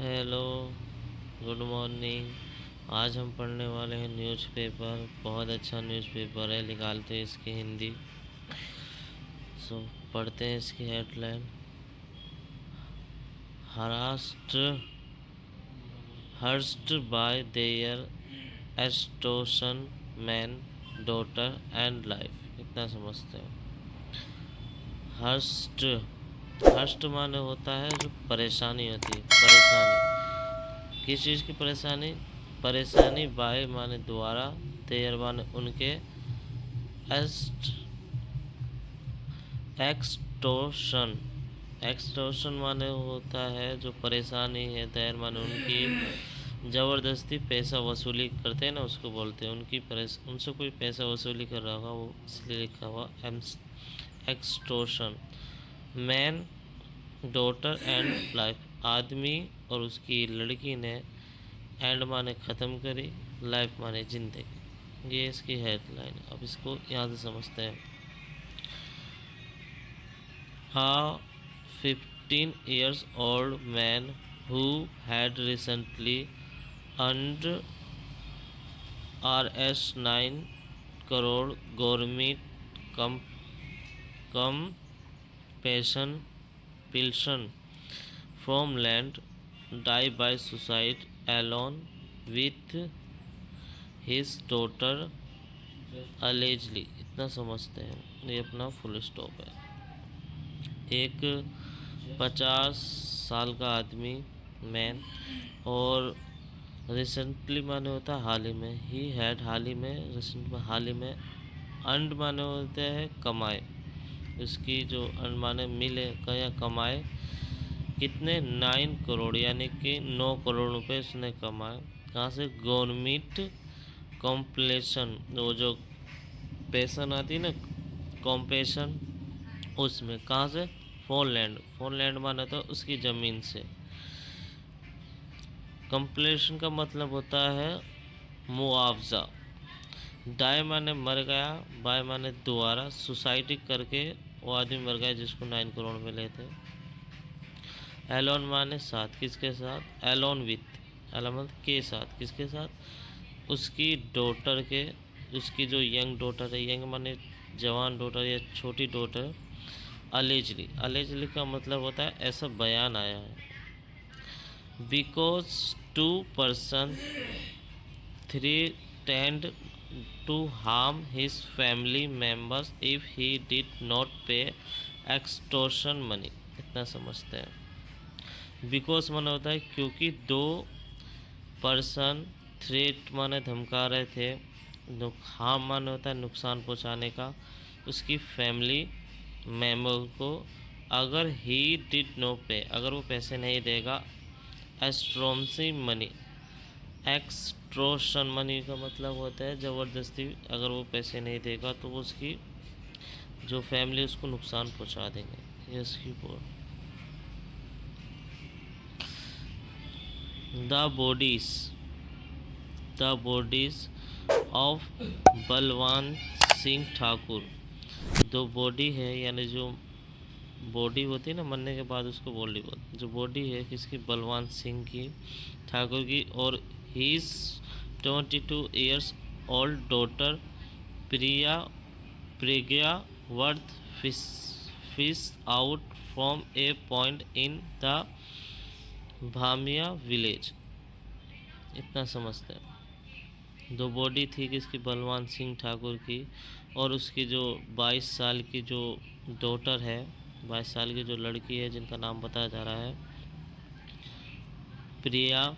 Hello, good morning. आज हम पढ़ने वाले हैं न्यूज़पेपर। बहुत अच्छा न्यूज़पेपर है, निकालते हैं इसकी हिंदी। पढ़ते हैं इसकी हेडलाइन। हरास्ड हर्स्ड by their extortion man daughter end life. इतना समझते हैं। हर्स्ड हर्स्ट माने होता है जो परेशानी होती है। परेशानी किस चीज़ की परेशानी? परेशानी बाय माने द्वारा, देयर माने उनके, एस्ट एक्सटोर्शन एक्सटोर्शन माने होता है जो परेशानी है। देयर माने उनकी, ज़बरदस्ती पैसा वसूली करते हैं ना, उसको बोलते हैं उनसे कोई पैसा वसूली कर रहा होगा, वो इसलिए लिखा हुआ extortion. Man, daughter end life, आदमी और उसकी लड़की ने, एंड माने ख़त्म करी, लाइफ माने ज़िंदगी। ये इसकी हेडलाइन। अब इसको यहाँ से समझते हैं। A 15 years old man who had recently earned Rs 9 crore government compensation from land died by suicide alone with his daughter allegedly। इतना समझते हैं। ये अपना फुल स्टॉप है। एक 50 साल का आदमी, मैन, और रिसेंटली माने होता है हाल ही में, ही हैड हाल ही में, रिसेंट में हाल ही में, अर्नड माने होते हैं कमाए, उसकी जो अर्न माने मिले या कमाए, कितने? 9 करोड़, यानी कि 9 करोड़ रुपए उसने कमाए। कहाँ से? गवर्नमेंट कॉम्पलेशन, वो जो पेंशन आती है ना, कॉम्पेशन, उसमें। कहाँ से? फोनलैंड माने तो उसकी ज़मीन से। कंप्लेशन का मतलब होता है मुआवजा। डाई माने मर गया, बाय माने दोबारा, सोसाइटी करके वो आदमी मर गया जिसको 9 करोड़ मिले थे। एलोन माने साथ, किसके साथ? एलोन विथ, एलोन के साथ, किसके साथ? उसकी डॉटर के, उसकी जो यंग डॉटर है, यंग माने जवान डॉटर या छोटी डॉटर। अलेजली का मतलब होता है ऐसा बयान आया है। Because 2 person threatened to harm his family members if he did not pay extortion money। इतना समझते हैं। बिकॉज माना होता है क्योंकि 2 person, थ्रेट माने धमका रहे थे, हार्म माने होता है नुकसान पहुंचाने का, उसकी फैमिली मेंबर को, अगर ही डिड नो पे, अगर वो पैसे नहीं देगा, एस्ट्रोमसी मनी, एक्सट्रोशन मनी का मतलब होता है ज़बरदस्ती, अगर वो पैसे नहीं देगा तो वो उसकी जो फैमिली उसको नुकसान पहुंचा देंगे। ये उसकी the bodies of Balwan Singh Thakur. दो बॉडी है, यानी जो बॉडी होती है ना मरने के बाद, उसको बॉडी बोलते। जो बॉडी है किसकी? बलवान सिंह की, ठाकुर की, और his 22 years old daughter Priya worth fish out from a point in the Bhamiya village. इतना समझते हैं। दो बॉडी थी किसकी? बलवान सिंह ठाकुर की, और उसकी जो 22 साल की जो डॉटर है, 22 साल की जो लड़की है जिनका नाम बताया जा रहा है प्रिया,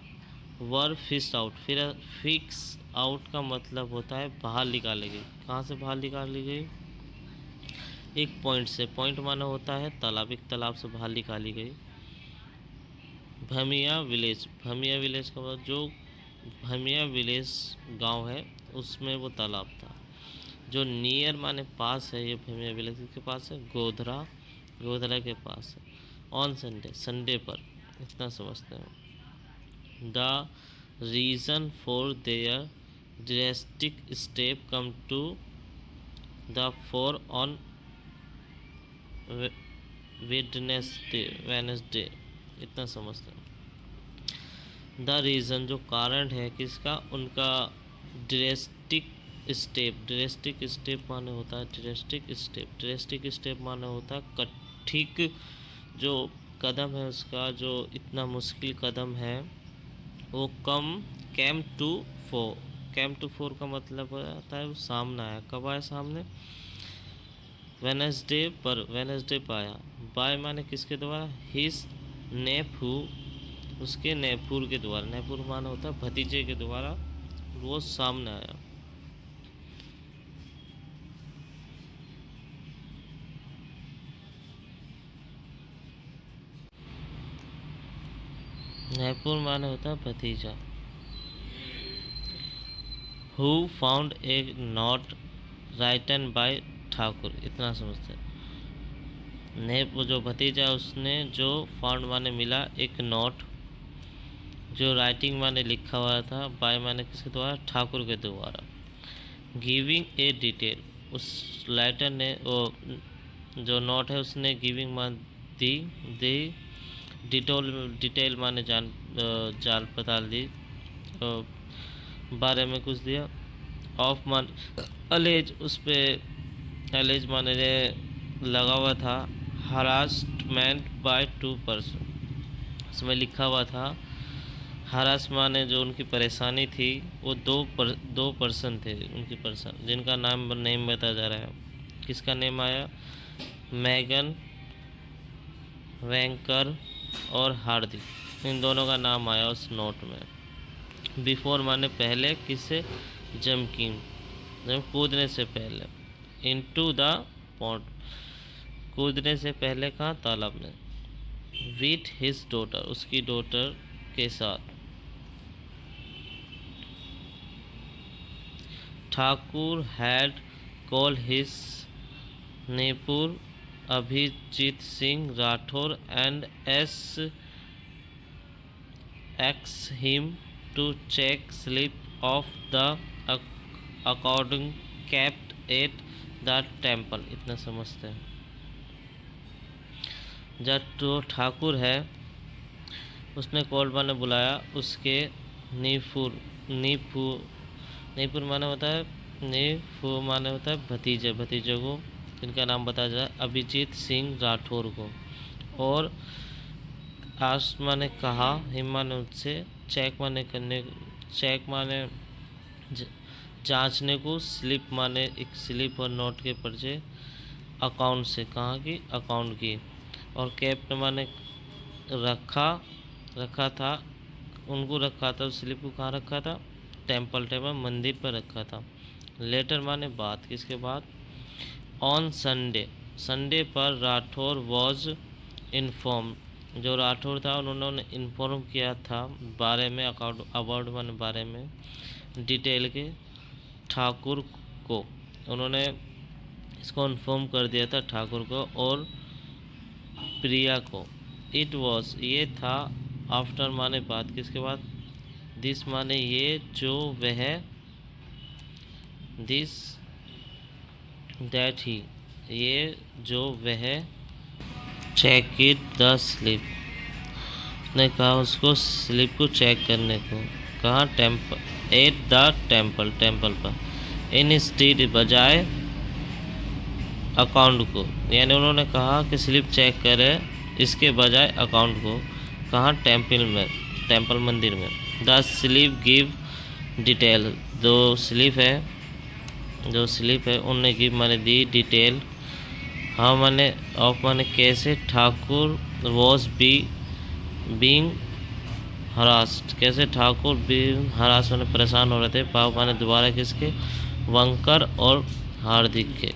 वर फिश आउट। फिर फिक्स आउट का मतलब होता है बाहर निकाली गई। कहाँ से बाहर निकाली गई? एक पॉइंट से। पॉइंट माना होता है तालाब, एक तालाब से बाहर निकाली गई। भमिया विलेज का मतलब जो भमिया विलेज गांव है उसमें वो तालाब था। जो नियर माने पास है, ये भमिया विलेज के पास है, गोधरा के पास है। ऑन संडे पर। इतना समझते हैं। The reason for their drastic step come to the fore on Wednesday. इतना समझते हैं। द रीज़न जो कारण है किसका, उनका ड्रेस्टिक स्टेप माने होता है ड्रेस्टिक स्टेप माने होता है ठीक जो कदम है उसका, जो इतना मुश्किल कदम है वो केम टू फोर का मतलब होता है वो सामने आया। कब आया सामने, वेनसडे पर आया। बाय माने किसके द्वारा, हिज नेफ्यू, उसके नेफूर के द्वारा, नेफूर माना होता है भतीजे के द्वारा वो सामने आया। नेफूर माने होता है भतीजा। Who found a note written by Thakur, इतना समझते हैं। ने वो जो भतीजा उसने जो फाउंड माने मिला एक नोट, जो राइटिंग माने लिखा हुआ था, बाय माने किसके द्वारा, ठाकुर के द्वारा। गिविंग ए डिटेल, उस लेटर ने वो जो नोट है उसने गिविंग मान दी, डिटेल माने जान पताल दी, बारे में कुछ दिया। ऑफ मान अलेज, उस पर अलेज माने लगा हुआ था। हरासमेंट बाय 2 पर्सन, उसमें लिखा हुआ था हरास माने जो उनकी परेशानी थी वो दो पर्सन थे उनकी पर्सन, जिनका नेम बताया जा रहा है। किसका नेम आया, मैगन, वैंकर और हार्दिक, इन दोनों का नाम आया उस नोट में। बिफोर माने पहले, किससे, जमकिंग, जब कूदने से पहले। इनटू द पॉन्ड, कूदने से पहले कहाँ, तालाब में। विथ हिज डॉटर, उसकी डॉटर के साथ। Thakur had call his nephew Abhijit Singh Rathore and एक्स him to check slip of the according kept at the temple, इतना समझते हैं। जब तो ठाकुर है उसने कोलबा ने बुलाया उसके नीपुर माने होता है, नीफू माने होता है भतीजे को, इनका नाम बताया जाए अभिजीत सिंह राठौर को। और आस माने कहा, हिम माने उससे, चेक माने जांचने को, स्लिप माने एक स्लिप और नोट के पर्चे, अकाउंट से, कहाँ की, अकाउंट की। और कैप्ट माने रखा था, उनको रखा था, उस स्लिप को कहाँ रखा था, टेम्पल मंदिर पर रखा था। लेटर माने बात, किसके बाद, ऑन संडे पर राठौर वॉज इन्फॉर्म, जो राठौर था उन्होंने इन्फॉर्म किया था बारे में, अबाउट माने बारे में, डिटेल के, ठाकुर को, उन्होंने इसको इन्फॉर्म कर दिया था ठाकुर को और प्रिया को। इट वॉज, ये था, आफ्टर माने बाद, किसके बाद, दिस माने ये, जो वह, दिस दैट ही, ये जो वह, चेक इट द स्लिप, ने कहा उसको स्लिप को चेक करने को, कहाँ, टेम्पल, एट द टेम्पल पर, इन स्टीड, बजाय अकाउंट को, यानी उन्होंने कहा कि स्लिप चेक करे इसके बजाय अकाउंट को, कहाँ, टेम्पल मंदिर में। द स्लिप गिव डिटेल, जो स्लिप है उनने गिव माने दी, डिटेल, हाँ माने ऑफ माने कैसे, ठाकुर वॉज बीइंग हरास्ड, कैसे ठाकुर बीइंग हरास माने परेशान हो रहे थे, पाव माने दोबारा किसके, वंकर और हार्दिक के।